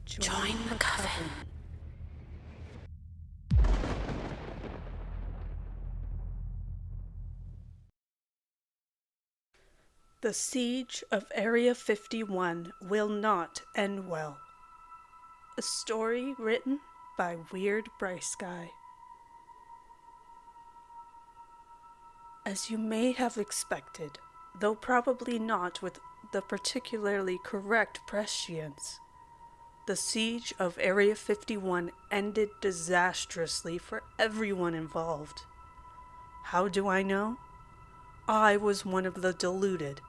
Join the coven. The siege of Area 51 will not end well. A story written by WeirdBryceGuy. As you may have expected, though probably not with the particularly correct prescience, the siege of Area 51 ended disastrously for everyone involved. How do I know? I was one of the deluded,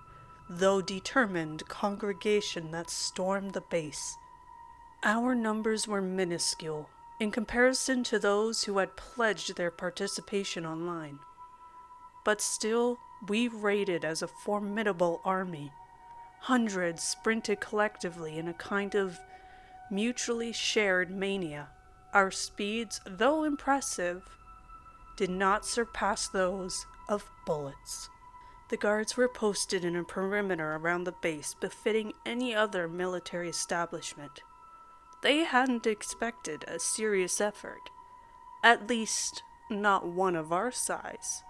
though determined congregation that stormed the base. Our numbers were minuscule in comparison to those who had pledged their participation online. But still, we raided as a formidable army. Hundreds sprinted collectively in a kind of mutually shared mania. Our speeds, though impressive, did not surpass those of bullets. The guards were posted in a perimeter around the base befitting any other military establishment. They hadn't expected a serious effort, at least not one of our size.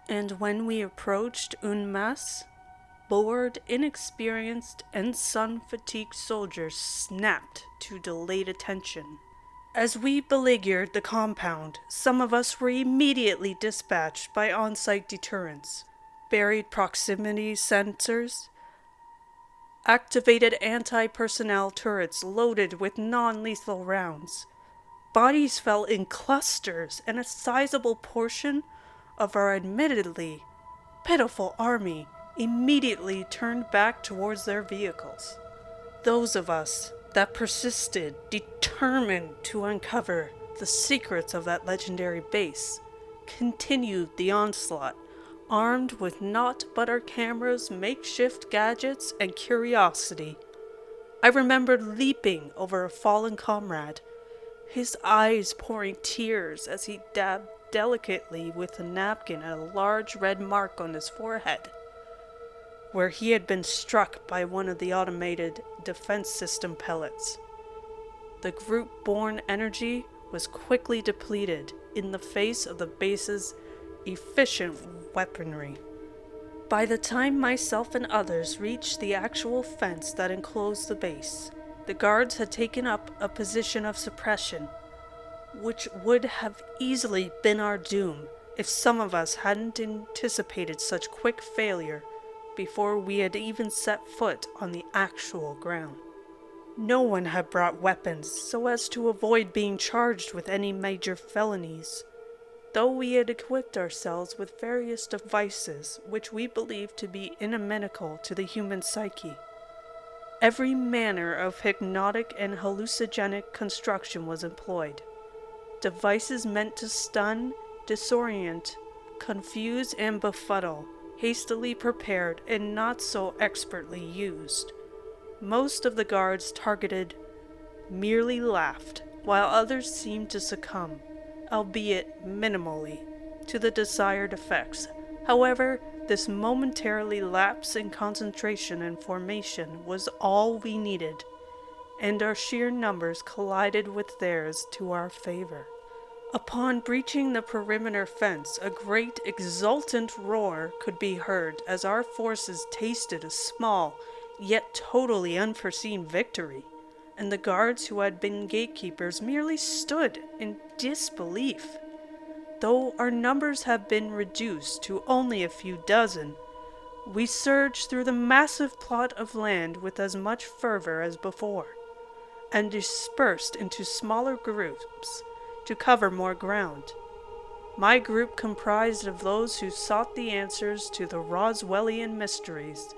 And when we approached en masse, bored, inexperienced, and sun-fatigued soldiers snapped to delayed attention. As we beleaguered the compound, some of us were immediately dispatched by on-site deterrents, buried proximity sensors, activated anti-personnel turrets loaded with non-lethal rounds. Bodies fell in clusters, and a sizable portion of our admittedly pitiful army immediately turned back towards their vehicles. Those of us that persisted, determined to uncover the secrets of that legendary base, continued the onslaught, armed with naught but our cameras, makeshift gadgets, and curiosity. I remembered leaping over a fallen comrade, his eyes pouring tears as he dabbed delicately with a napkin at a large red mark on his forehead, where he had been struck by one of the automated defense system pellets. The group-borne energy was quickly depleted in the face of the base's efficient weaponry. By the time myself and others reached the actual fence that enclosed the base, the guards had taken up a position of suppression, which would have easily been our doom if some of us hadn't anticipated such quick failure before we had even set foot on the actual ground. No one had brought weapons so as to avoid being charged with any major felonies, though we had equipped ourselves with various devices which we believed to be inimical to the human psyche. Every manner of hypnotic and hallucinogenic construction was employed. Devices meant to stun, disorient, confuse, and befuddle, hastily prepared and not so expertly used. Most of the guards targeted merely laughed, while others seemed to succumb, albeit minimally, to the desired effects. However, this momentarily lapse in concentration and formation was all we needed, and our sheer numbers collided with theirs to our favor. Upon breaching the perimeter fence, a great exultant roar could be heard as our forces tasted a small, yet totally unforeseen victory, and the guards who had been gatekeepers merely stood in disbelief. Though our numbers have been reduced to only a few dozen, we surged through the massive plot of land with as much fervor as before, and dispersed into smaller groups to cover more ground. My group comprised of those who sought the answers to the Roswellian mysteries,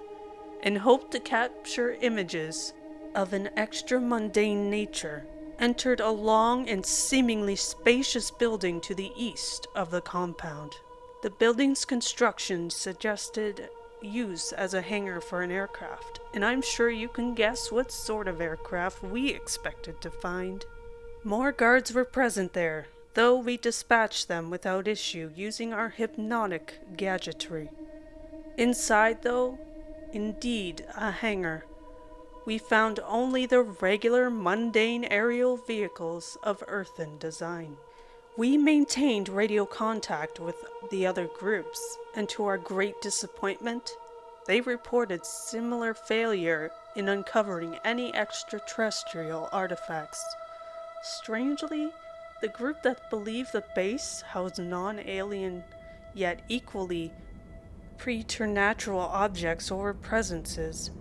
and hoped to capture images of an extra-mundane nature, entered a long and seemingly spacious building to the east of the compound. The building's construction suggested use as a hangar for an aircraft, and I'm sure you can guess what sort of aircraft we expected to find. More guards were present there, though we dispatched them without issue using our hypnotic gadgetry. Inside, though, indeed a hangar, we found only the regular mundane aerial vehicles of earthen design. We maintained radio contact with the other groups, and to our great disappointment, they reported similar failure in uncovering any extraterrestrial artifacts. Strangely, the group that believed the base housed non-alien yet equally preternatural objects or presences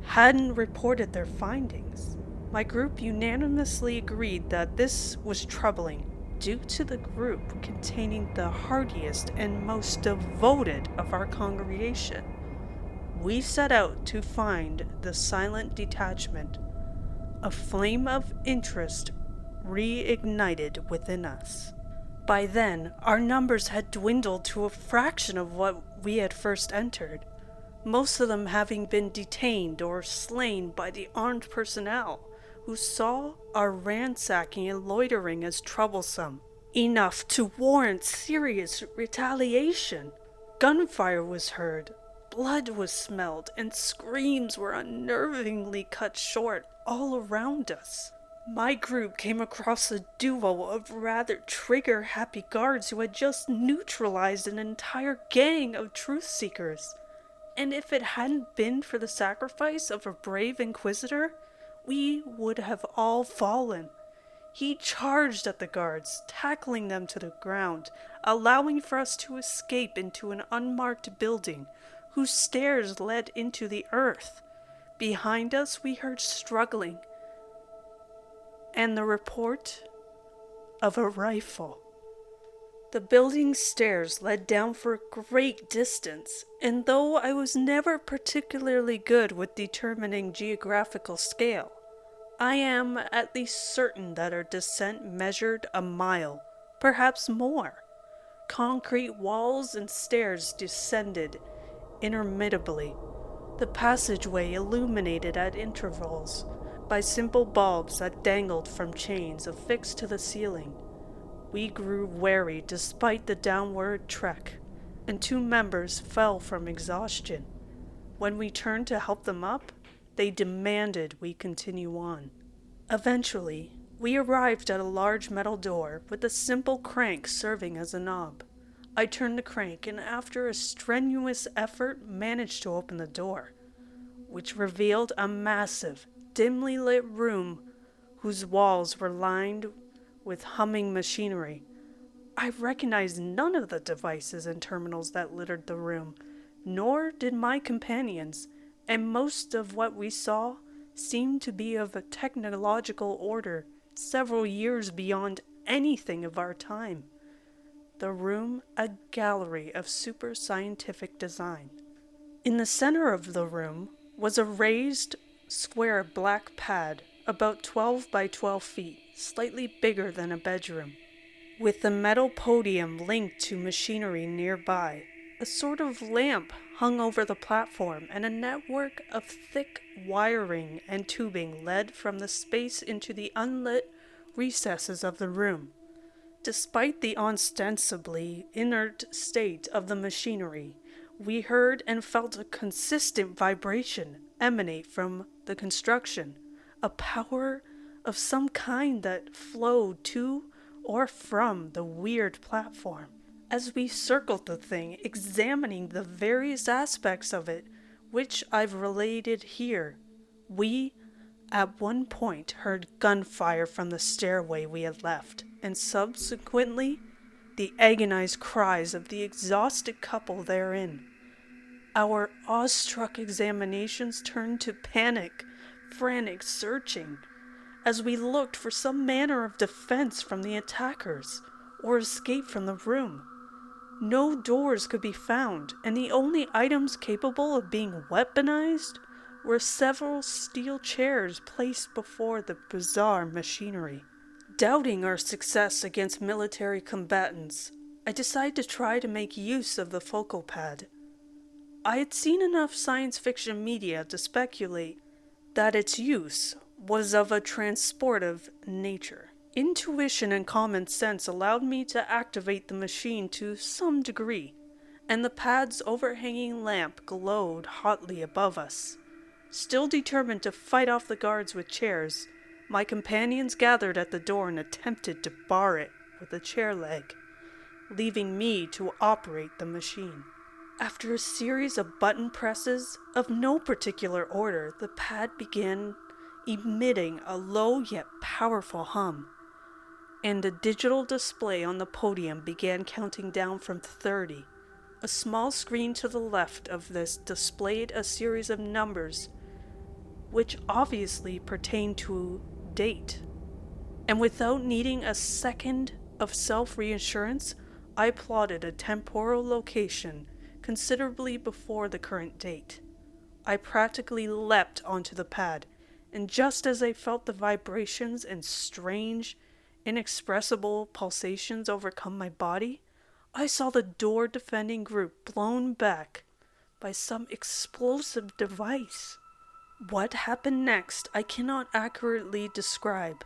hadn't reported their findings. My group unanimously agreed that this was troubling due to the group containing the hardiest and most devoted of our congregation. We set out to find the silent detachment. A flame of interest reignited within us. By then, our numbers had dwindled to a fraction of what we had first entered, most of them having been detained or slain by the armed personnel, who saw our ransacking and loitering as troublesome, enough to warrant serious retaliation. Gunfire was heard, blood was smelled, and screams were unnervingly cut short all around us. My group came across a duo of rather trigger-happy guards who had just neutralized an entire gang of truth-seekers. And if it hadn't been for the sacrifice of a brave inquisitor, we would have all fallen. He charged at the guards, tackling them to the ground, allowing for us to escape into an unmarked building whose stairs led into the earth. Behind us we heard struggling, and the report of a rifle. The building's stairs led down for a great distance, and though I was never particularly good with determining geographical scale, I am at least certain that our descent measured a mile, perhaps more. Concrete walls and stairs descended interminably, the passageway illuminated at intervals by simple bulbs that dangled from chains affixed to the ceiling. We grew wary despite the downward trek, and 2 members fell from exhaustion. When we turned to help them up, they demanded we continue on. Eventually, we arrived at a large metal door with a simple crank serving as a knob. I turned the crank and after a strenuous effort managed to open the door, which revealed a massive, dimly lit room whose walls were lined with humming machinery. I recognized none of the devices and terminals that littered the room, nor did my companions, and most of what we saw seemed to be of a technological order several years beyond anything of our time. The room a gallery of super scientific design. In the center of the room was a raised, square black pad about 12 by 12 feet, slightly bigger than a bedroom, with a metal podium linked to machinery nearby. A sort of lamp hung over the platform, and a network of thick wiring and tubing led from the space into the unlit recesses of the room. Despite the ostensibly inert state of the machinery, we heard and felt a consistent vibration emanate from the construction, a power of some kind that flowed to or from the weird platform. As we circled the thing, examining the various aspects of it, which I've related here, we, at one point, heard gunfire from the stairway we had left, and subsequently, the agonized cries of the exhausted couple therein. Our awestruck examinations turned to panic, frantic searching, as we looked for some manner of defense from the attackers, or escape from the room. No doors could be found, and the only items capable of being weaponized were several steel chairs placed before the bizarre machinery. Doubting our success against military combatants, I decided to try to make use of the focal pad. I had seen enough science fiction media to speculate that its use was of a transportive nature. Intuition and common sense allowed me to activate the machine to some degree, and the pad's overhanging lamp glowed hotly above us. Still determined to fight off the guards with chairs, my companions gathered at the door and attempted to bar it with a chair leg, leaving me to operate the machine. After a series of button presses of no particular order, the pad began emitting a low yet powerful hum, and a digital display on the podium began counting down from 30. A small screen to the left of this displayed a series of numbers which obviously pertained to date. And without needing a second of self-reassurance, I plotted a temporal location considerably before the current date. I practically leapt onto the pad, and just as I felt the vibrations and strange, inexpressible pulsations overcome my body, I saw the door-defending group blown back by some explosive device. What happened next, I cannot accurately describe.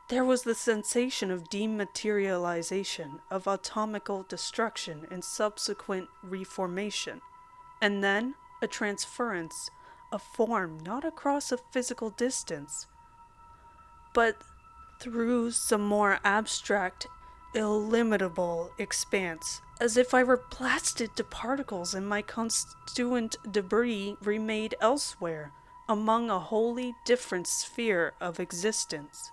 There was the sensation of dematerialization, of atomical destruction and subsequent reformation, and then a transference of form not across a physical distance, but through some more abstract, illimitable expanse, as if I were blasted to particles and my constituent debris remained elsewhere, among a wholly different sphere of existence.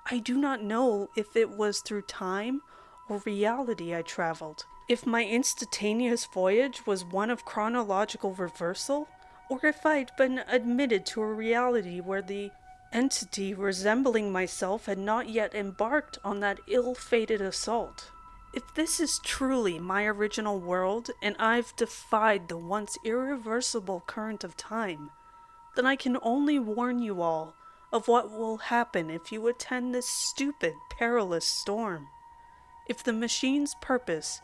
I do not know if it was through time or reality I traveled, if my instantaneous voyage was one of chronological reversal, or if I'd been admitted to a reality where the entity resembling myself had not yet embarked on that ill-fated assault. If this is truly my original world, and I've defied the once irreversible current of time, then I can only warn you all of what will happen if you attend this stupid, perilous storm. If the machine's purpose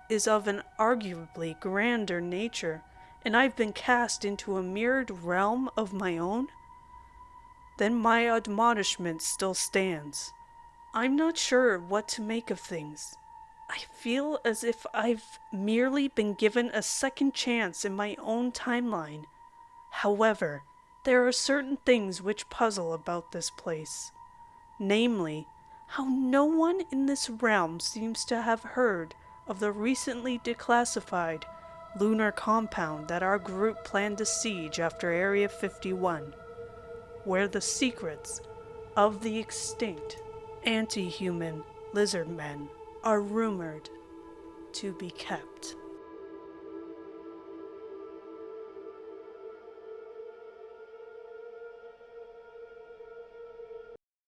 is of an arguably grander nature, and I've been cast into a mirrored realm of my own, then my admonishment still stands. I'm not sure what to make of things. I feel as if I've merely been given a second chance in my own timeline. However, there are certain things which puzzle about this place. Namely, how no one in this realm seems to have heard of the recently declassified lunar compound that our group planned to siege after Area 51, where the secrets of the extinct anti-human lizard men are rumored to be kept.